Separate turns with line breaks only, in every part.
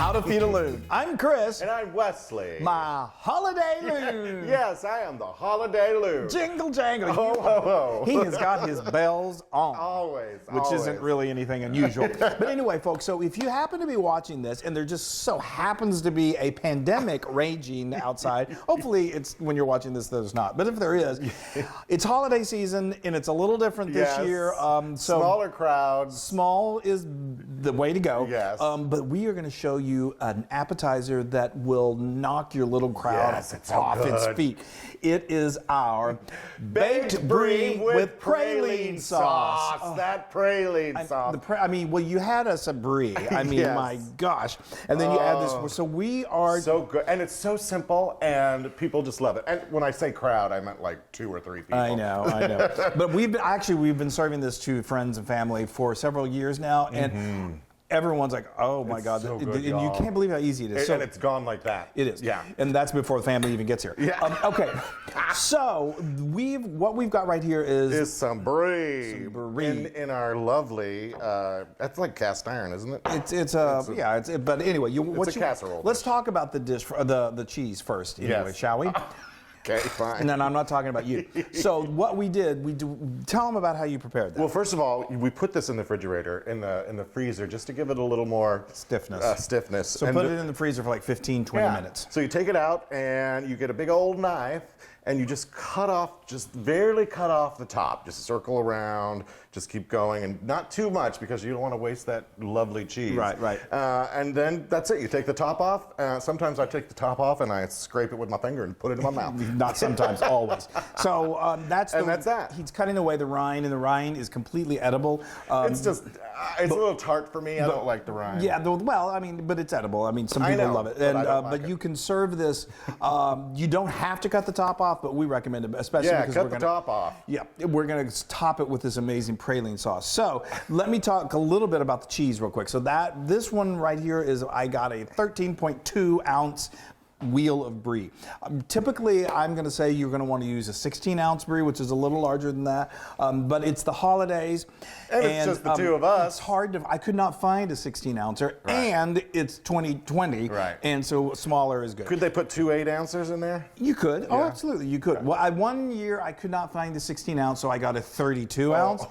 How to Feed a Loon. I'm Chris.
And I'm Wesley.
My holiday loon.
Yes, I am the holiday loon.
Jingle jangle.
Ho, ho, ho.
He has got his bells on.
Always.
Which isn't really anything unusual. But anyway, folks, so if you happen to be watching this and there just so happens to be a pandemic raging outside, hopefully it's when you're watching this there's not. But if there is, it's holiday season and it's a little different this year. So
smaller crowds.
Small is the way to go.
Yes.
But we are going to show you an appetizer that will knock your little crowd off its feet. It is our baked brie with praline sauce.
That praline sauce.
Well, you had us a brie. I mean, my gosh. And then you add this. So we are
so good, and it's so simple, and people just love it. And when I say crowd, I meant like 2 or 3 people.
I know. But we've been serving this to friends and family for several years now, and everyone's like, "Oh my God!"
So good,
and you can't believe how easy it is.
And it's gone like that.
It is.
Yeah.
And that's before the family even gets here.
Yeah.
Okay. So what we've got right here is
some brie.
Some brie.
In our lovely. That's like cast iron, isn't it?
But anyway,
it's a casserole.
Let's talk about the dish, the cheese first. Anyway, shall we?
Okay, fine.
And then I'm not talking about you. So what we did, tell them about how you prepared that.
Well, first of all, we put this in the refrigerator, in the freezer, just to give it a little more
stiffness. So put it in the freezer for like 15, 20 minutes.
So you take it out and you get a big old knife and you just barely cut off the top. Just circle around, just keep going, and not too much because you don't want to waste that lovely cheese.
Right.
And then that's it. You take the top off. Sometimes I take the top off and I scrape it with my finger and put it in my mouth.
Not sometimes, always. So that's
that.
He's cutting away the rind, and the rind is completely edible.
It's a little tart for me. I don't like the rind.
Yeah, but it's edible. I mean, some people love it. But you can serve this. You don't have to cut the top off, but we recommend it, especially because
cut the top off.
Yeah, we're going to top it with this amazing praline sauce. So let me talk a little bit about the cheese real quick. So this one right here is, I got a 13.2 ounce wheel of brie. Typically, I'm going to say you're going to want to use a 16-ounce brie, which is a little larger than that. But it's the holidays,
and it's just the two of us.
It's hard to. I could not find a 16-ouncer, and it's 2020, and so smaller is good.
Could they put 2 8-ouncers in there?
You could. Oh, absolutely, you could. Well, one year I could not find the 16-ounce, so I got a 32-ounce.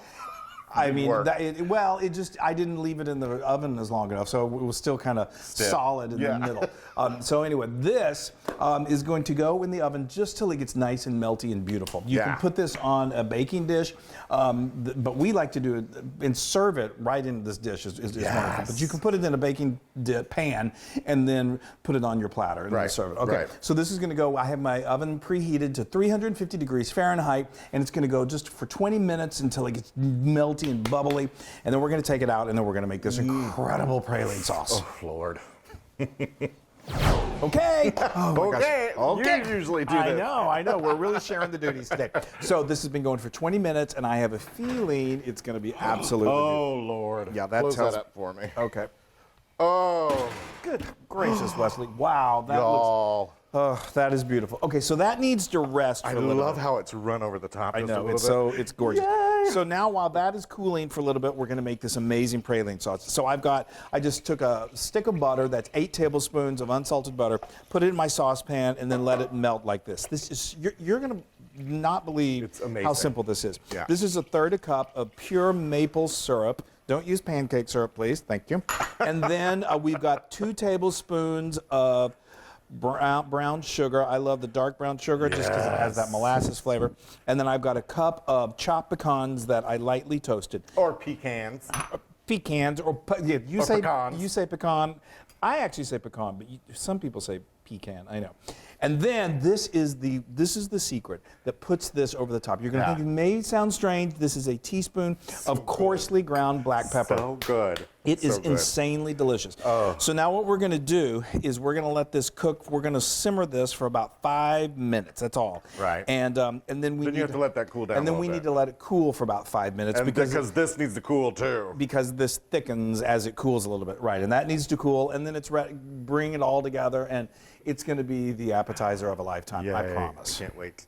I mean, I didn't leave it in the oven as long enough, so it was still kind of solid in the middle. So anyway, this is going to go in the oven just till it gets nice and melty and beautiful. You can put this on a baking dish, but we like to do it and serve it right into this dish is wonderful. But you can put it in a baking pan and then put it on your platter and then serve it. Okay, so this is going to go, I have my oven preheated to 350 degrees Fahrenheit, and it's going to go just for 20 minutes until it gets melty and bubbly, and then we're going to take it out and then we're going to make this incredible praline sauce.
Oh, Lord.
Okay. Oh my
gosh. You usually do that.
I know. We're really sharing the duties today. So this has been going for 20 minutes, and I have a feeling it's going to be absolutely
beautiful. Lord.
Yeah,
Close that up for me.
Okay.
Oh.
Good gracious, Wesley. Wow. That looks... Oh, that is beautiful. Okay, so that needs to rest for a little bit.
I love how it's run over the top.
I know, it's gorgeous. Yay! So now while that is cooling for a little bit, we're going to make this amazing praline sauce. So I just took a stick of butter, that's 8 tablespoons of unsalted butter, put it in my saucepan, and then let it melt like this. This is, you're going to not believe how simple this is. Yeah. This is 1/3 cup of pure maple syrup. Don't use pancake syrup, please. Thank you. And then we've got 2 tablespoons of brown sugar. I love the dark brown sugar just because it has that molasses flavor. And then I've got a cup of chopped pecans that I lightly toasted.
Or pecans.
Pecans, you say pecan. I actually say pecan, but some people say pecan. I know. And then this is the secret that puts this over the top. You're going to think it may sound strange. This is a teaspoon of coarsely ground black pepper.
So good.
It is insanely delicious. Oh. So now what we're going to do is we're going to let this cook. We're going to simmer this for about 5 minutes. That's all.
Right.
And then you have
to let that cool down.
And then we need to let it cool for about 5 minutes
because this needs to cool too.
Because this thickens as it cools a little bit. Right. And that needs to cool. And then it's bring it all together, and it's going to be the appetizer of a lifetime. I promise.
I can't wait.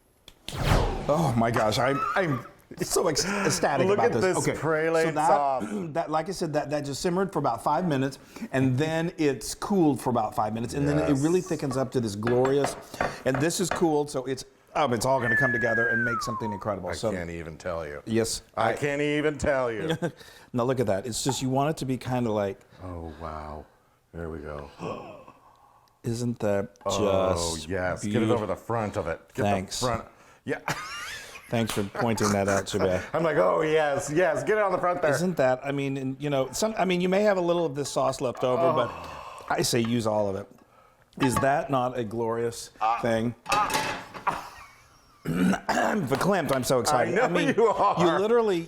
Oh my gosh, I'm so ecstatic
Look
about
at this praline
so that,
sauce.
that, like I said, that just simmered for about 5 minutes, and then it's cooled for about 5 minutes, and then it really thickens up to this glorious. And this is cooled, so it's all going to come together and make something incredible.
I can't even tell you.
Yes,
I can't even tell you.
Now look at that. It's just you want it to be kind of like.
Oh wow! There we go.
Isn't that just?
Oh yes! Get it over the front of it. Get
Thanks.
The front. Yeah.
Thanks for pointing that out, Shabbat.
I'm like, oh yes, get it on the front there.
Isn't that? I mean, and, you know, you may have a little of this sauce left over, but I say use all of it. Is that not a glorious thing? I'm verklempt. I'm so excited.
I know you are.
You literally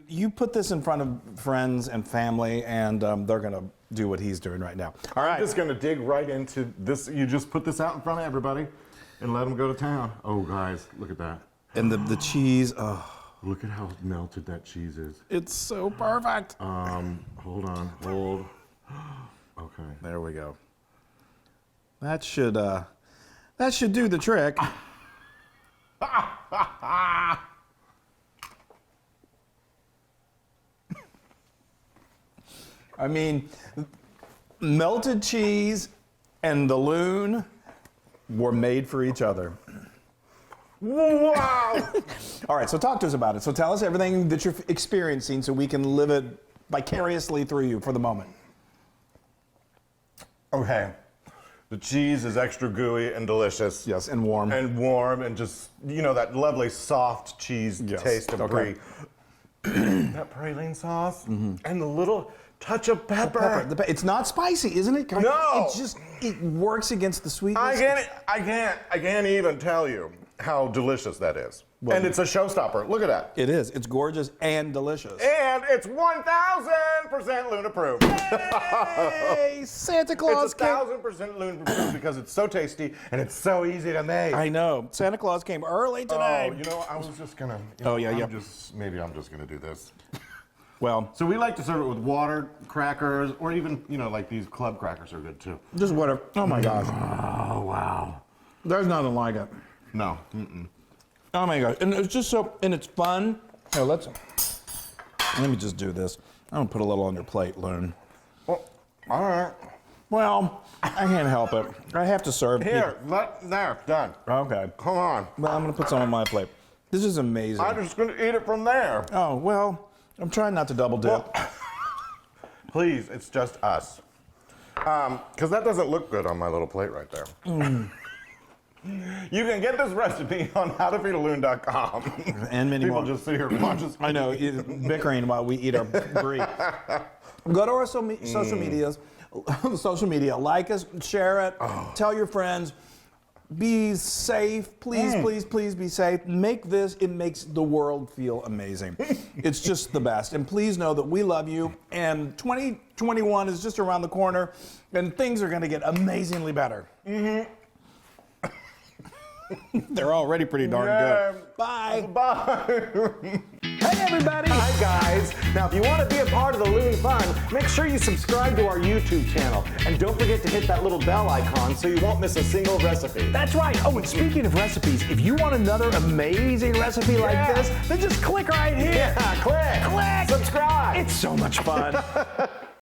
you put this in front of friends and family, and they're gonna do what he's doing right now. All right.
I'm just gonna dig right into this. You just put this out in front of everybody, and let them go to town. Oh guys, look at that.
And the cheese. Oh,
look at how melted that cheese is.
it's so perfect.
Hold on, hold. Okay.
There we go. That should do the trick. I mean, melted cheese and the Loon were made for each other.
Wow!
All right, so talk to us about it. So tell us everything that you're experiencing so we can live it vicariously through you for the moment.
Okay. The cheese is extra gooey and delicious.
Yes, and warm.
And warm and just, you know, that lovely soft cheese taste of Brie. That praline sauce and the little touch of pepper.
It's not spicy, isn't it?
No!
It works against the sweetness.
I can't even tell you how delicious that is.
Well,
and it's a showstopper. Look at that.
It is. It's gorgeous and delicious.
And it's 1,000% Loon approved.
Hey, Santa Claus
It's 1,000% Loon approved because it's so tasty and it's so easy to make.
I know. Santa Claus came early today.
Oh, you know, I was just gonna. Maybe I'm just gonna do this.
Well,
So we like to serve it with water, crackers, or even, you know, like these club crackers are good too.
just whatever. Oh my gosh.
Oh wow.
There's nothing like it.
No. Mm-mm.
Oh my gosh. And it's just so, and it's fun. Here, let me just do this. I'm gonna put a little on your plate, Loon.
Well, all right.
Well, I can't help it. I have to serve.
Here, there, done.
Okay.
Come on.
Well, I'm gonna put some on my plate. This is amazing.
I'm just gonna eat it from there.
Oh, well, I'm trying not to double dip.
Well, please, it's just us. Because that doesn't look good on my little plate right there. You can get this recipe on howtofeedaloon.com.
And many
People
more.
just sit here and watch us.
I know, bickering while we eat our Brie. Go to our social media, like us, share it, tell your friends. Be safe, please, please, please be safe. It makes the world feel amazing. It's just the best. And please know that we love you. And 2021 is just around the corner, and things are going to get amazingly better. They're already pretty darn good. Bye.
Bye.
Hey, everybody.
Hi, guys. Now, if you want to be a part of the Loon fun, make sure you subscribe to our YouTube channel. And don't forget to hit that little bell icon so you won't miss a single recipe.
That's right. Oh, and speaking of recipes, if you want another amazing recipe like this, then just click right here.
Yeah, click.
Click.
Subscribe.
It's so much fun.